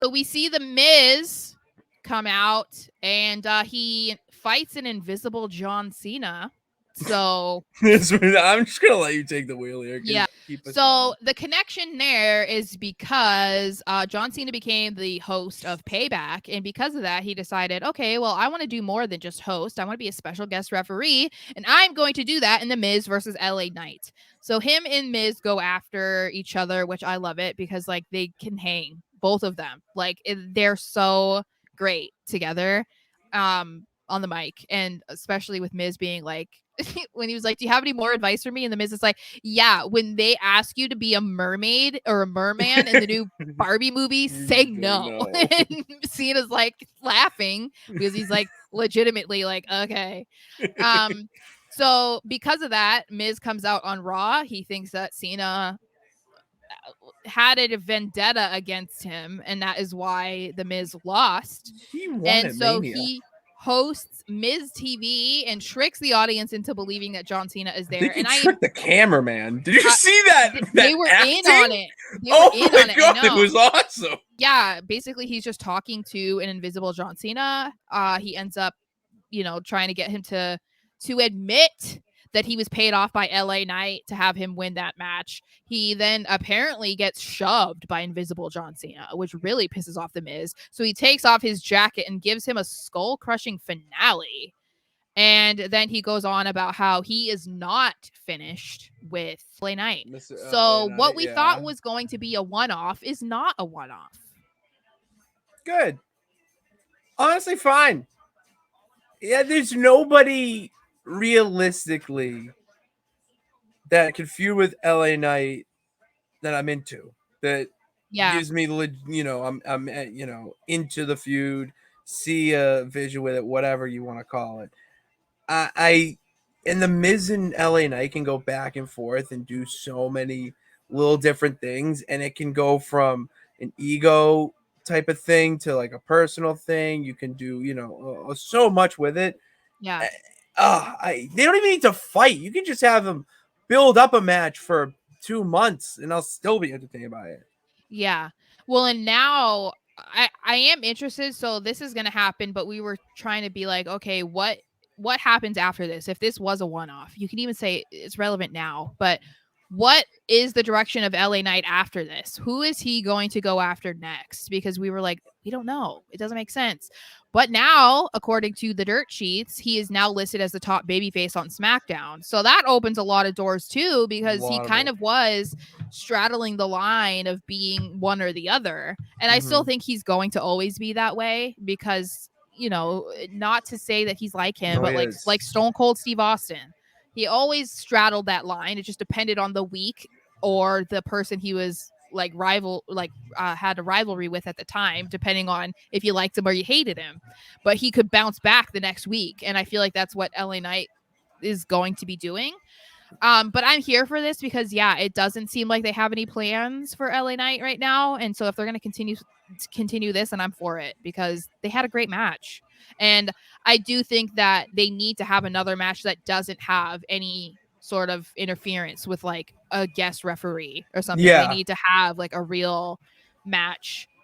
So we see the Miz come out and he fights an invisible John Cena. So I'm just gonna let you take the wheel here. yeah. Keep us So going. the connection there is because John Cena became the host of Payback. And because of that, he decided, okay, well, I want to do more than just host. I want to be a special guest referee. And I'm going to do that in the Miz versus LA Knight. So him and Miz go after each other, which I love it because like they can hang, both of them. Like they're so great together on the mic. And especially with Miz being like, when he was like, "Do you have any more advice for me?" And the Miz is like, "Yeah, when they ask you to be a mermaid or a merman in the new Barbie movie, say no." No. And Cena's like laughing because he's like legitimately like, "Okay." Um, so because of that, Miz comes out on Raw. He thinks that Cena had a vendetta against him, and that is why the Miz lost. He won And at so Mania. he hosts Miz TV and tricks the audience into believing that John Cena is I think there. he And I am tricked the cameraman. Did you uh, see that they that were in on acting? it. They were Oh in my on it. I god, it know. was awesome. Yeah, basically he's just talking to an invisible John Cena. He ends up, trying to get him to admit that he was paid off by LA Knight to have him win that match. He then apparently gets shoved by invisible John Cena, which really pisses off the Miz. So he takes off his jacket and gives him a skull crushing finale. And then he goes on about how he is not finished with LA Knight. Mr. LA So what Knight, we yeah. thought was going to be a one off is not a one off. Good. Honestly, fine. Yeah, there's nobody realistically that can feud with LA Knight that I'm into. That Yeah. gives me, I'm into the feud. See a vision with it, whatever you want to call it. I and the Miz and LA Knight can go back and forth and do so many little different things, and it can go from an ego type of thing to like a personal thing. You can do so much with it. Yeah. They don't even need to fight. You can just have them build up a match for 2 months, and I'll still be entertained by it. Yeah. Well, and now I am interested. So this is gonna happen, but we were trying to be like, okay, what happens after this? If this was a one off, you can even say it's relevant now. But what is the direction of LA Knight after this? Who is he going to go after next? Because we were like, we don't know. It doesn't make sense. But now, according to the dirt sheets, he is now listed as the top babyface on SmackDown. So that opens a lot of doors too, A because he lot of kind them. of was straddling the line of being one or the other. And I still Mm-hmm. think he's going to always be that way because, not to say that he's like him, No, but he like is. Stone Cold Steve Austin. He always straddled that line. It just depended on the week or the person he was had a rivalry with at the time, depending on if you liked him or you hated him. But he could bounce back the next week. And I feel like that's what LA Knight is going to be doing. But I'm here for this because yeah, it doesn't seem like they have any plans for LA Knight right now, and so if they're going to continue this, and I'm for it because they had a great match, and I do think that they need to have another match that doesn't have any sort of interference with like a guest referee or something. They Yeah. need to have like a real match